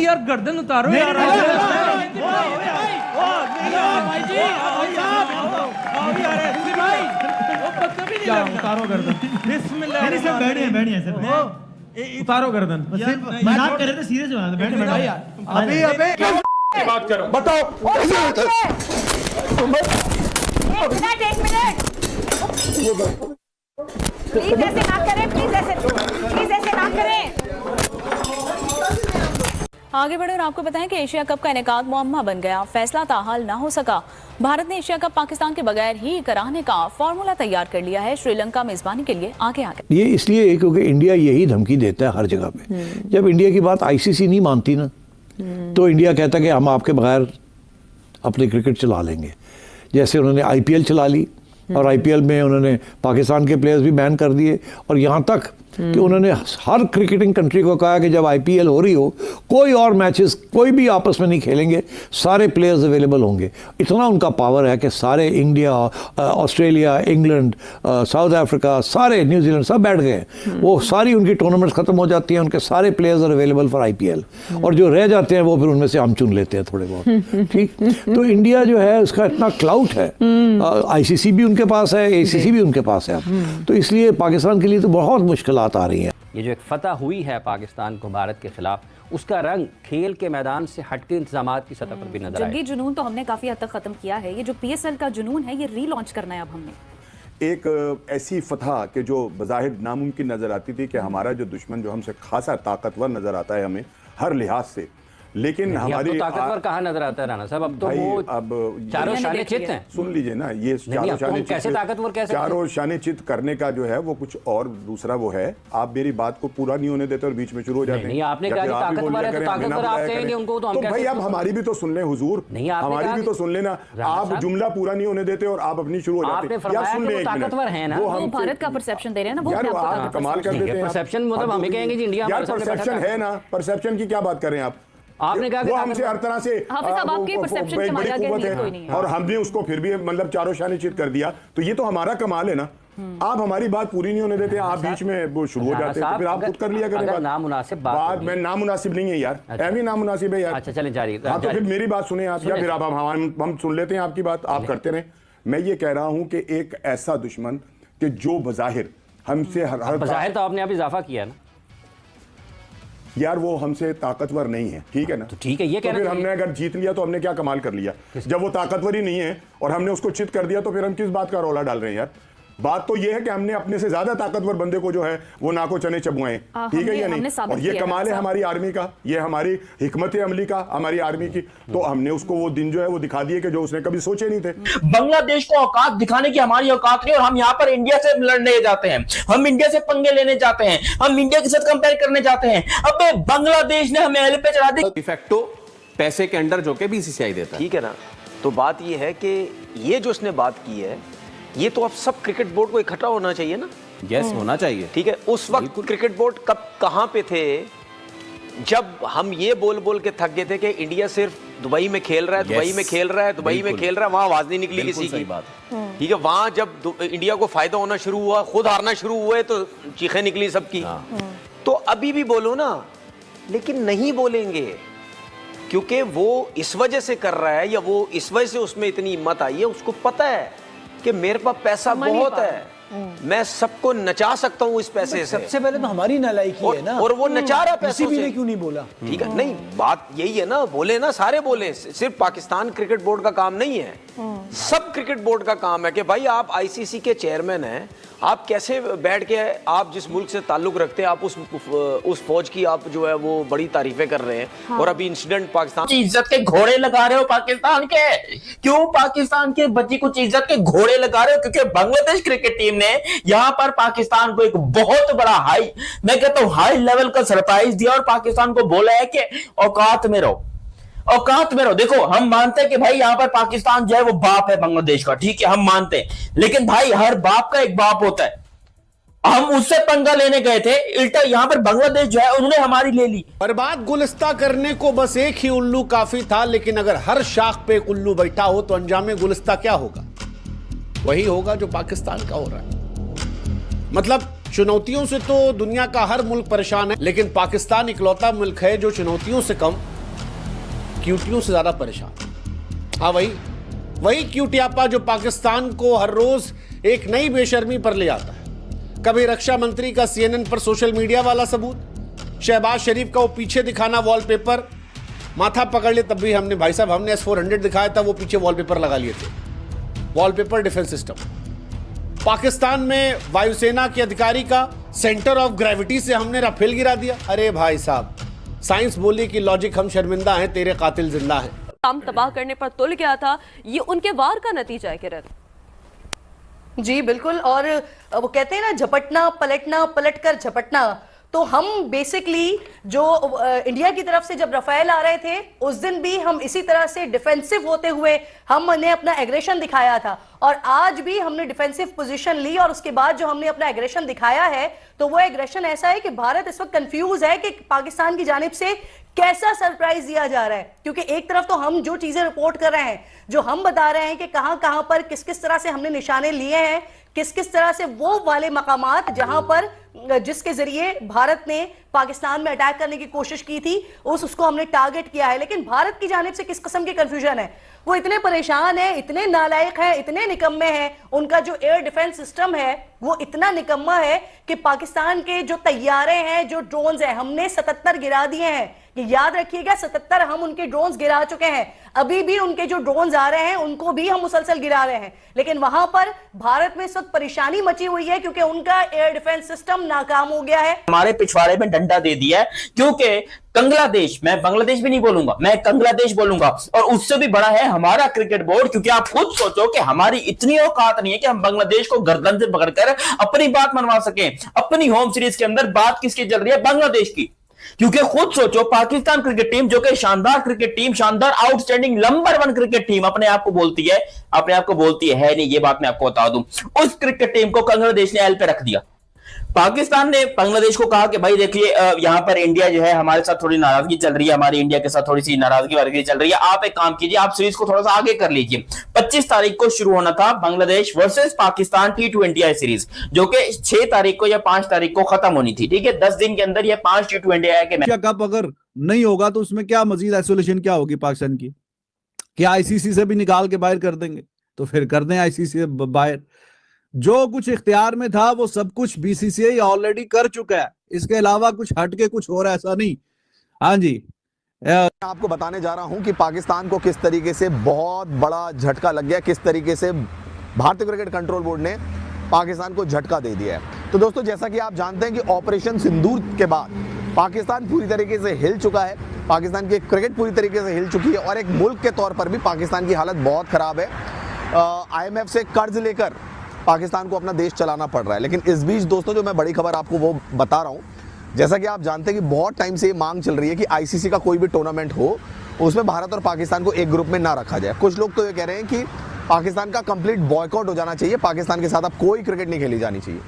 यार गर्दन उतारो यार। उतारो गर्दन। उतारो गर्दन। मजाक कर रहे थे, सीरियस बात है। बैठे अभी बात करो, बताओ। एक मिनट प्लीज ऐसे ना करें, प्लीज ऐसे ना करें। आगे बढ़े और आपको बताएं कि एशिया कप का इनेकाद मुअम्मा बन गया, फैसला ताहाल ना हो सका। भारत ने एशिया कप पाकिस्तान के बगैर ही कराने का फॉर्मूला तैयार कर लिया है। श्रीलंका मेजबानी के लिए आगे आ गया। ये इसलिए क्योंकि इंडिया यही धमकी देता है हर जगह पे। जब इंडिया की बात आईसीसी नहीं मानती ना, तो इंडिया कहता है कि हम आपके बगैर अपने क्रिकेट चला लेंगे। जैसे उन्होंने आईपीएल चला ली और आईपीएल में उन्होंने पाकिस्तान के प्लेयर्स भी बैन कर दिए, और यहाँ तक कि उन्होंने हर क्रिकेटिंग कंट्री को कहा कि जब आईपीएल हो रही हो कोई और मैचेस कोई भी आपस में नहीं खेलेंगे, सारे प्लेयर्स अवेलेबल होंगे। इतना उनका पावर है कि सारे India, Australia, England, south Africa, सारे न्यूजीलैंड सब बैठ गए। वो सारी उनकी टूर्नामेंट्स खत्म हो जाती हैं, उनके सारे players are available for IPL, और जो रह जाते हैं वो फिर उनमें से हम चुन लेते हैं थोड़े बहुत। ठीक, तो इंडिया जो है उसका इतना क्लाउट है, आईसीसी भी उनके पास है, एसीसी भी उनके पास है, तो इसलिए पाकिस्तान के लिए तो बहुत मुश्किल आ रही हैं। ये जो एक फतह हुई है पाकिस्तान को भारत के खिलाफ, उसका रंग खेल के मैदान से हटके इंतजामात की सतह पर भी नजर आया। जंगी जुनून तो हमने काफी हद तक खत्म किया है, ये जो पीएसएल का जुनून है ये रीलॉन्च करना है अब हमने। एक ऐसी फतह के जो बज़ाहिर नामुमकिन नजर आती थी कि हमारा जो दुश्मन जो हमसे खासा ताकतवर नजर आता है हमें हर लिहाज से, लेकिन हमारी ताकतवर कहाँ नजर आता है राणा साहब? अब तो वो अब चारों शाने चित हैं। सुन लीजिए ना, ये चारों शाने कैसे ताकतवर कैसे, चारों शाने चित करने का जो है वो कुछ और दूसरा वो है। आप मेरी बात को पूरा नहीं होने देते और बीच में शुरू हो जाते हैं। नहीं, आपने कहा ताकतवर है तो ताकतवर आप कहेंगे उनको, तो हम भाई अब हमारी भी तो सुन लें हुजूर, हमारी भी तो सुन लेना। आप जुमला पूरा नहीं होने देते और आप अपनी शुरू हो जाते हैं। यार सुन ले, ताकतवर है ना, वो भारत का परसेप्शन दे रहे हैं ना, यार आप कमाल कर देते हैं। परसेप्शन मतलब हमें कहेंगे जी इंडिया यार परसेप्शन है ना, परसेप्शन की क्या बात कर रहे हैं आप? आपने कहा वो हमसे हर तरह से आपके परसेप्शन के माया है, और हमने उसको फिर भी मतलब चारों शाने चित कर दिया, तो ये तो हमारा कमाल है ना। आप हमारी बात पूरी नहीं होने देते, आप बीच में वो शुरू हो जाते हैं, तो फिर आप खुद कर लिया करें नामुनासिब बात। मैं नामुनासिब नहीं है यार, ऐवी नामुनासिब है यार। अच्छा चलें जारी। हाँ तो फिर मेरी बात सुने आप, या फिर आप हम सुन लेते हैं आपकी बात, आप करते रहें। मैं ये कह रहा हूँ कि एक ऐसा दुश्मन कि जो बज़ाहिर हमसे हर बज़ाहिर तो आपने आप इजाफा किया ना यार, वो हमसे ताकतवर नहीं है, ठीक है ना? तो ठीक है, ये तो फिर हमने अगर जीत लिया तो हमने क्या कमाल कर लिया? जब वो ताकतवर ही नहीं है और हमने उसको चित कर दिया, तो फिर हम किस बात का रौला डाल रहे हैं यार? बात तो ये है कि हमने अपने से ज्यादा ताकतवर बंदे को जो है वो नाको चने चबुआए, ठीक है या नहीं? और ये कमाल है हमारी आर्मी का, ये हमारी हिकमत अमली का, हमारी आर्मी की। तो हमने उसको वो दिन जो है वो दिखा दिए कि जो उसने कभी सोचे नहीं थे। बांग्लादेश को औकात दिखाने की हमारी औकात नहीं, और हम यहाँ पर इंडिया से लड़ने जाते हैं, हम इंडिया से पंगे लेने जाते हैं, हम इंडिया के साथ कंपेयर करने जाते हैं। अब बांग्लादेश ने हमें एल पे चढ़ा दी। डिफेक्टो पैसे के अंडर जो के बीसीसीआई देता है, ठीक है ना? तो बात ये है कि ये जो उसने बात की है, ये तो अब सब क्रिकेट बोर्ड को इकट्ठा होना चाहिए ना। यस होना चाहिए, ठीक है। उस वक्त क्रिकेट बोर्ड कब कहां पे थे जब हम ये बोल बोल के थक गए थे कि इंडिया सिर्फ दुबई में खेल रहा है, दुबई में खेल रहा है, दुबई में खेल रहा है, वहां आवाज नहीं निकली किसी की बात, ठीक है। वहां जब इंडिया को फायदा होना शुरू हुआ, खुद हारना शुरू हुए, तो चीखें निकली सबकी। तो अभी भी बोलो ना, लेकिन नहीं बोलेंगे क्योंकि वो इस वजह से कर रहा है, या वो इस वजह से उसमें इतनी हिम्मत आई है, उसको पता है कि मेरे पास पैसा बहुत है, मैं सबको नचा सकता हूँ इस पैसे से। सबसे पहले तो हमारी नालायकी है ना, और वो नचा रहा पैसे से। क्यों नहीं बोला? ठीक है, नहीं बात यही है ना, बोले ना, सारे बोले। सिर्फ पाकिस्तान क्रिकेट बोर्ड का काम नहीं है, सब क्रिकेट बोर्ड का काम है कि भाई आप आईसीसी के चेयरमैन हैं, आप कैसे बैठ के, आप जिस मुल्क से ताल्लुक रखते हैं, आप उस फौज की आप जो है वो बड़ी तारीफें कर रहे हैं। हाँ। और अभी इंसिडेंट पाकिस्तान इज्जत के घोड़े लगा रहे हो पाकिस्तान के, क्यों पाकिस्तान के बच्ची कुछ इज्जत के घोड़े लगा रहे हो? क्योंकि बांग्लादेश क्रिकेट टीम ने यहां पर पाकिस्तान को एक बहुत बड़ा मैं कहता हूं हाई लेवल का सरप्राइज दिया, और पाकिस्तान को बोला है कि औकात में रहो, औकात में रहो। देखो हम मानते हैं कि भाई यहाँ पर पाकिस्तान जो है वो बाप है बांग्लादेश का, ठीक है, हम मानते हैं, लेकिन भाई हर बाप का एक बाप होता है। हम उससे पंगा लेने गए थे, उल्टा यहाँ पर बांग्लादेश जो है उन्होंने हमारी ले ली। बर्बाद गुलिस्ता करने को बस एक ही उल्लू काफी था, लेकिन अगर हर शाख पे एक उल्लू बैठा हो तो अंजामे गुलिस्ता क्या होगा? वही होगा जो पाकिस्तान का हो रहा है। मतलब चुनौतियों से तो दुनिया का हर मुल्क परेशान है, लेकिन पाकिस्तान इकलौता मुल्क है जो चुनौतियों से कम क्यूटियों से ज्यादा परेशान। हाँ, वही क्यूटियापा जो पाकिस्तान को हर रोज एक नई बेशर्मी पर ले आता है। कभी रक्षा मंत्री का CNN पर सोशल मीडिया वाला सबूत, शहबाज शरीफ का वो पीछे दिखाना वॉलपेपर, माथा पकड़ ले तब भी हमने S-400 दिखाया था, वो पीछे वॉलपेपर लगा लिए थे, वॉलपेपर डिफेंस सिस्टम। पाकिस्तान में वायुसेना के अधिकारी का सेंटर ऑफ ग्रेविटी से हमने राफेल गिरा दिया। अरे भाई साहब, साइंस बोली कि लॉजिक हम शर्मिंदा हैं, तेरे कातिल जिंदा हैं। काम तबाह करने पर तुल गया था, ये उनके वार का नतीजा है किरण। जी बिल्कुल, और वो कहते हैं ना झपटना पलटना, पलट कर झपटना। तो हम बेसिकली जो इंडिया की तरफ से जब रफेल आ रहे थे उस दिन भी हम इसी तरह से डिफेंसिव होते हुए हमने अपना एग्रेशन दिखाया था, और आज भी हमने डिफेंसिव पोजीशन ली, और उसके बाद जो हमने अपना एग्रेशन दिखाया है तो वो एग्रेशन ऐसा है कि भारत इस वक्त कंफ्यूज है कि पाकिस्तान की जानिब से कैसा सरप्राइज दिया जा रहा है। क्योंकि एक तरफ तो हम जो चीजें रिपोर्ट कर रहे हैं, जो हम बता रहे हैं कि कहां कहां पर किस किस तरह से हमने निशाने लिए हैं, किस किस तरह से वो वाले मकामात जहां पर जिसके जरिए भारत ने पाकिस्तान में अटैक करने की कोशिश की थी उसको हमने टारगेट किया है। लेकिन भारत की जानिब से किस किस्म की कंफ्यूजन है, वो इतने परेशान है, इतने नालायक हैं, इतने निकम्मे हैं, उनका जो एयर डिफेंस सिस्टम है वो इतना निकम्मा है कि पाकिस्तान के जो तैयारे हैं, जो ड्रोन्स हैं, हमने 77 गिरा दिए हैं। ये याद रखिएगा, 77 हम उनके ड्रोन्स गिरा चुके हैं। अभी भी उनके जो ड्रोन्स आ रहे हैं उनको भी हम मुसलसल गिरा रहे हैं। लेकिन वहां पर भारत में इस वक्त परेशानी मची हुई है क्योंकि उनका एयर डिफेंस सिस्टम नाकाम हो गया है। हमारे पिछवाड़े में डंडा दे दिया है, क्योंकि कंगलादेश, मैं बांग्लादेश भी नहीं बोलूंगा, मैं कंगलादेश बोलूंगा, और उससे भी बड़ा है हमारा क्रिकेट बोर्ड। क्योंकि आप खुद सोचो कि हमारी इतनी औकात नहीं है कि हम बांग्लादेश को गर्दन से पकड़कर अपनी बात मनवा सकें। अपनी होम सीरीज के अंदर बात किसकी चल रही है? बांग्लादेश की। क्योंकि खुद सोचो, पाकिस्तान क्रिकेट टीम जो कि शानदार क्रिकेट टीम, शानदार आउटस्टैंडिंग नंबर 1 क्रिकेट टीम अपने आप को बोलती है, है नहीं, ये बात मैं आपको बता दूं। उस क्रिकेट टीम को बांग्लादेश ने एल पे रख दिया। पाकिस्तान ने बांग्लादेश को कहा कि भाई देखिए, यहां पर इंडिया जो है हमारे साथ थोड़ी नाराजगी चल रही है, हमारी इंडिया के साथ थोड़ी सी नाराजगी वाराजगी चल रही है, आप एक काम कीजिए, आप सीरीज को थोड़ा सा आगे कर लीजिए। 25 तारीख को शुरू होना था Bangladesh versus Pakistan T20I series, जो कि 6 तारीख को या 5 तारीख को खत्म होनी थी। ठीक है, 10 दिन के अंदर ये 5 T20I के मैच। कप अगर नहीं होगा तो उसमें क्या मजीद आइसोलेशन क्या होगी पाकिस्तान की? क्या ICC से भी निकाल के बाहर कर देंगे? तो फिर कर दें ICC से बाहर। जो कुछ इख्तियार में था वो सब कुछ BCCI ऑलरेडी कर चुका है, इसके अलावा कुछ हटके कुछ हो रहा है ऐसा नहीं। हाँ जी, आपको बताने जा रहा हूं कि पाकिस्तान को किस तरीके से बहुत बड़ा झटका लग गया, किस तरीके से भारतीय क्रिकेट कंट्रोल बोर्ड ने पाकिस्तान को झटका दे दिया है। तो दोस्तों, जैसा कि आप जानते हैं कि ऑपरेशन सिंदूर के बाद पाकिस्तान पूरी तरीके से हिल चुका है, पाकिस्तान की क्रिकेट पूरी तरीके से हिल चुकी है, और एक मुल्क के तौर पर भी पाकिस्तान की हालत बहुत खराब है। IMF से कर्ज लेकर पाकिस्तान को अपना देश चलाना पड़ रहा है। लेकिन इस बीच दोस्तों, जो मैं बड़ी खबर आपको वो बता रहा हूँ, जैसा कि आप जानते हैं कि बहुत टाइम से ये मांग चल रही है कि ICC का कोई भी टूर्नामेंट हो उसमें भारत और पाकिस्तान को एक ग्रुप में ना रखा जाए। कुछ लोग तो ये कह रहे हैं कि पाकिस्तान का कंप्लीट बॉयकॉट हो जाना चाहिए, पाकिस्तान के साथ अब कोई क्रिकेट नहीं खेली जानी चाहिए।